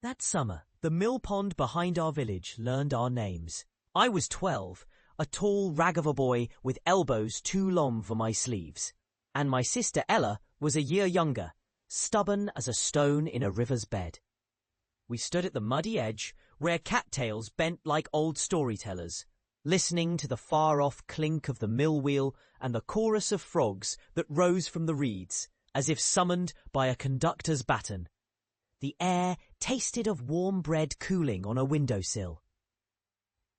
That summer, the Millpond behind our village learned our names. I was 12, a tall rag of a boy with elbows too long for my sleeves. And my sister Ella was a year younger, stubborn as a stone in a river's bed. We stood at the muddy edge, where cattails bent like old storytellers, listening to the far-off clink of the mill wheel and the chorus of frogs that rose from the reeds, as if summoned by a conductor's baton. The air tasted of warm bread cooling on a windowsill,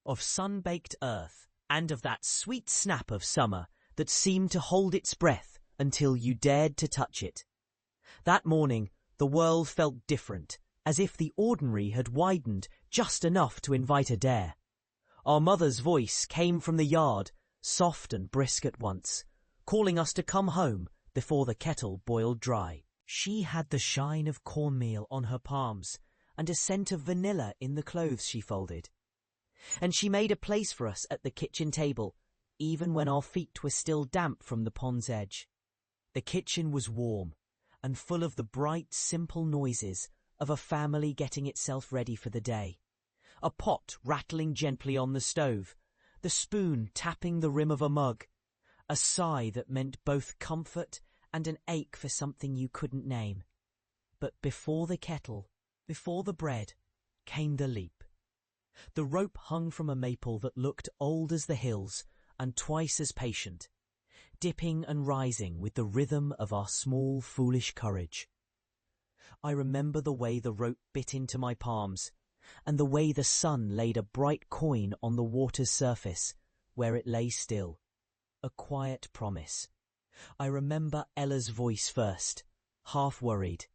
of sun-baked earth, and of that sweet snap of summer that seemed to hold its breath until you dared to touch it. That morning, the world felt different, as if the ordinary had widened just enough to invite a dare. Our mother's voice came from the yard, soft and brisk at once, calling us to come home before the kettle boiled dry. She had the shine of cornmeal on her palms and a scent of vanilla in the clothes she folded. And she made a place for us at the kitchen table, even when our feet were still damp from the pond's edge. The kitchen was warm and full of the bright, simple noises of a family getting itself ready for the day. A pot rattling gently on the stove, the spoon tapping the rim of a mug, a sigh that meant both comfort and an ache for something you couldn't name. But before the kettle, before the bread, came the leap. The rope hung from a maple that looked old as the hills and twice as patient, dipping and rising with the rhythm of our small, foolish courage. I remember the way the rope bit into my palms, and the way the sun laid a bright coin on the water's surface, where it lay still, a quiet promise. I remember Ella's voice first, half worried,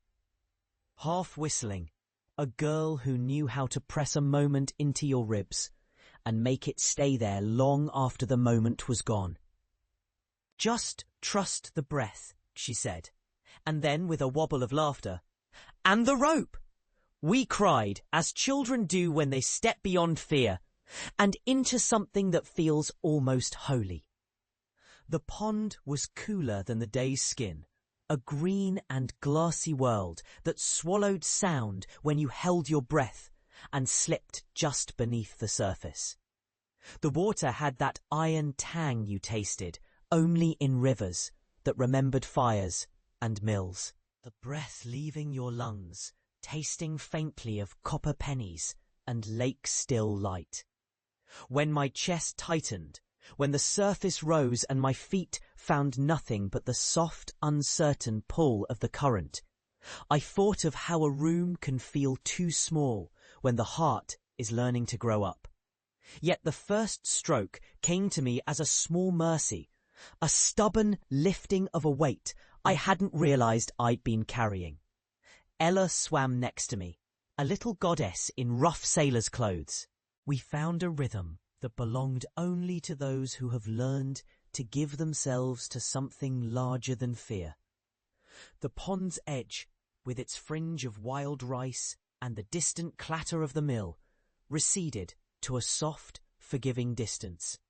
half whistling, a girl who knew how to press a moment into your ribs and make it stay there long after the moment was gone. "Just trust the breath," she said, and then with a wobble of laughter, "And the rope!" We cried, as children do when they step beyond fear, and into something that feels almost holy. The pond was cooler than the day's skin, a green and glassy world that swallowed sound when you held your breath and slipped just beneath the surface. The water had that iron tang you tasted only in rivers that remembered fires and mills. The breath leaving your lungs, tasting faintly of copper pennies and lake-still light. When my chest tightened, when the surface rose and my feet found nothing but the soft, uncertain pull of the current, I thought of how a room can feel too small when the heart is learning to grow up. Yet the first stroke came to me as a small mercy, a stubborn lifting of a weight I hadn't realized I'd been carrying. Ella swam next to me, a little goddess in rough sailor's clothes. We found a rhythm that belonged only to those who have learned to give themselves to something larger than fear. The pond's edge, with its fringe of wild rice and the distant clatter of the mill, receded to a soft, forgiving distance.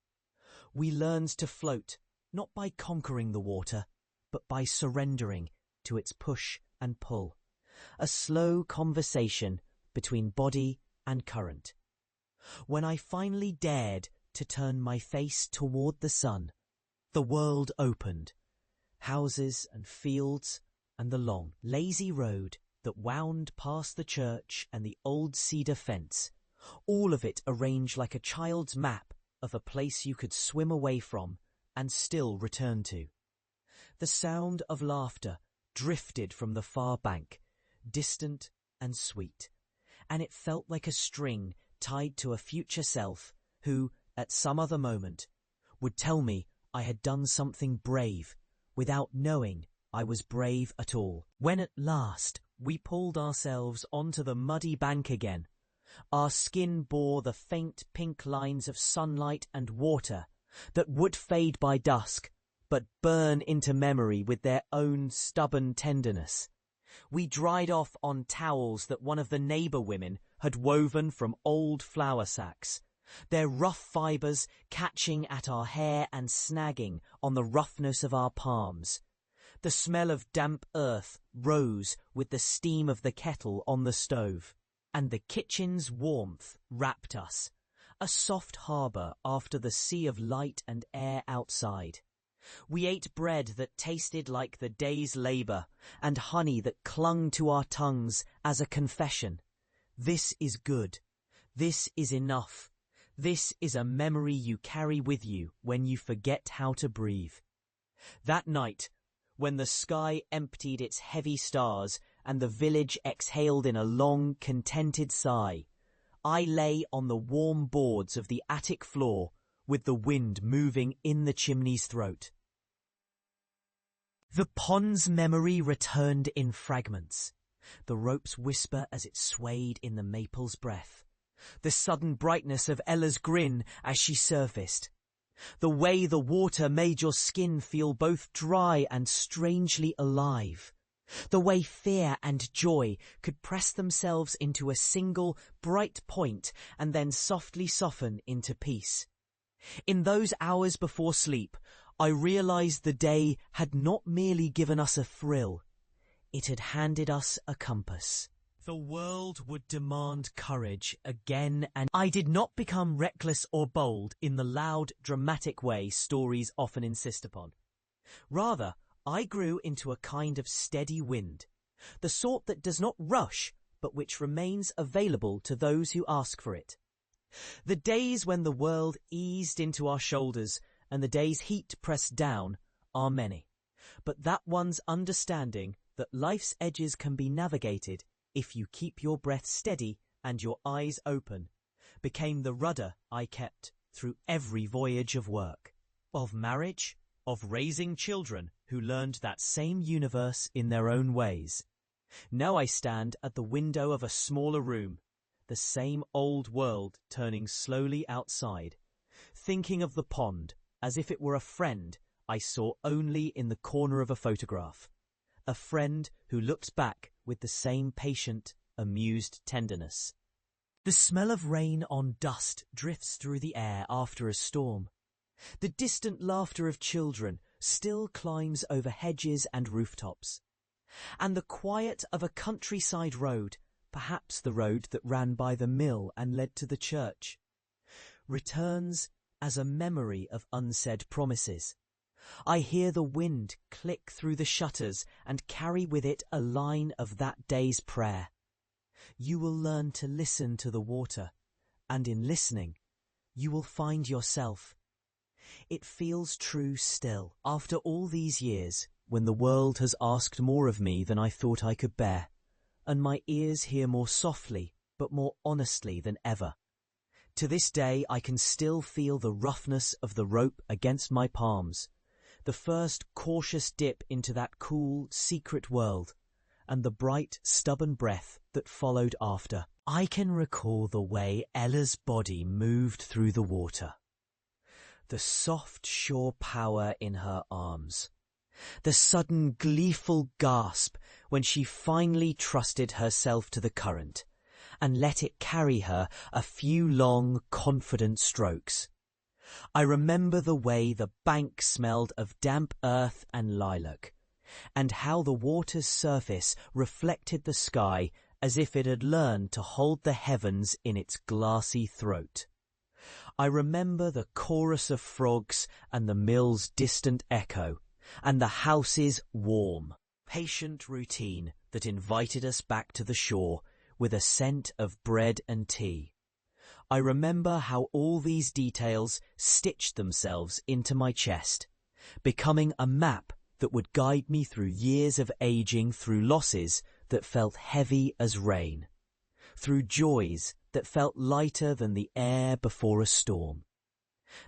We learned to float, not by conquering the water, but by surrendering to its push and pull. A slow conversation between body and current. When I finally dared to turn my face toward the sun, the world opened. Houses and fields and the long, lazy road that wound past the church and the old cedar fence, all of it arranged like a child's map of a place you could swim away from and still return to. The sound of laughter drifted from the far bank, distant and sweet, and it felt like a string tied to a future self who, at some other moment, would tell me I had done something brave without knowing I was brave at all. When at last we pulled ourselves onto the muddy bank again, our skin bore the faint pink lines of sunlight and water that would fade by dusk, but burn into memory with their own stubborn tenderness. We dried off on towels that one of the neighbour women had woven from old flour sacks, their rough fibres catching at our hair and snagging on the roughness of our palms. The smell of damp earth rose with the steam of the kettle on the stove. and the kitchen's warmth wrapped us, a soft harbour after the sea of light and air outside. We ate bread that tasted like the day's labour, and honey that clung to our tongues as a confession. This is good. This is enough. This is a memory you carry with you when you forget how to breathe. That night, when the sky emptied its heavy stars and the village exhaled in a long, contented sigh, I lay on the warm boards of the attic floor with the wind moving in the chimney's throat. The pond's memory returned in fragments. The rope's whisper as it swayed in the maple's breath. The sudden brightness of Ella's grin as she surfaced. The way the water made your skin feel both dry and strangely alive. The way fear and joy could press themselves into a single bright point and then softly soften into peace. In those hours before sleep, I realized the day had not merely given us a thrill. It had handed us a compass. The world would demand courage again, and I did not become reckless or bold in the loud, dramatic way stories often insist upon. Rather, I grew into a kind of steady wind, the sort that does not rush, but which remains available to those who ask for it. The days when the world eased into our shoulders and the day's heat pressed down are many, but that one's understanding that life's edges can be navigated if you keep your breath steady and your eyes open became the rudder I kept through every voyage of work, of marriage, of raising children who learned that same universe in their own ways. Now I stand at the window of a smaller room, the same old world turning slowly outside, thinking of the pond as if it were a friend I saw only in the corner of a photograph, a friend who looked back with the same patient, amused tenderness. The smell of rain on dust drifts through the air after a storm. The distant laughter of children still climbs over hedges and rooftops. And the quiet of a countryside road, perhaps the road that ran by the mill and led to the church, returns as a memory of unsaid promises. I hear the wind click through the shutters and carry with it a line of that day's prayer. You will learn to listen to the water, and in listening, you will find yourself. It feels true still, after all these years, when the world has asked more of me than I thought I could bear, and my ears hear more softly, but more honestly than ever. To this day, I can still feel the roughness of the rope against my palms, the first cautious dip into that cool, secret world, and the bright, stubborn breath that followed after. I can recall the way Ella's body moved through the water, the soft, sure power in her arms, the sudden, gleeful gasp when she finally trusted herself to the current and let it carry her a few long, confident strokes. I remember the way the bank smelled of damp earth and lilac, and how the water's surface reflected the sky as if it had learned to hold the heavens in its glassy throat. I remember the chorus of frogs and the mill's distant echo, and the house's warm, patient routine that invited us back to the shore with a scent of bread and tea. I remember how all these details stitched themselves into my chest, becoming a map that would guide me through years of aging, through losses that felt heavy as rain, through joys that felt lighter than the air before a storm.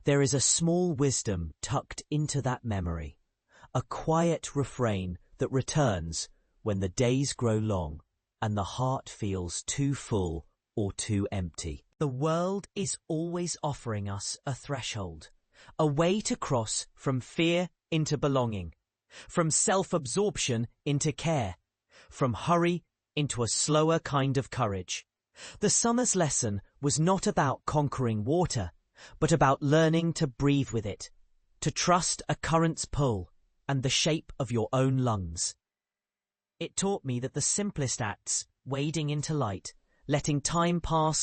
There is a small wisdom tucked into that memory, a quiet refrain that returns when the days grow long and the heart feels too full or too empty. The world is always offering us a threshold, a way to cross from fear into belonging, from self-absorption into care, from hurry into a slower kind of courage. The summer's lesson was not about conquering water, but about learning to breathe with it, to trust a current's pull and the shape of your own lungs. It taught me that the simplest acts, wading into light, letting time pass like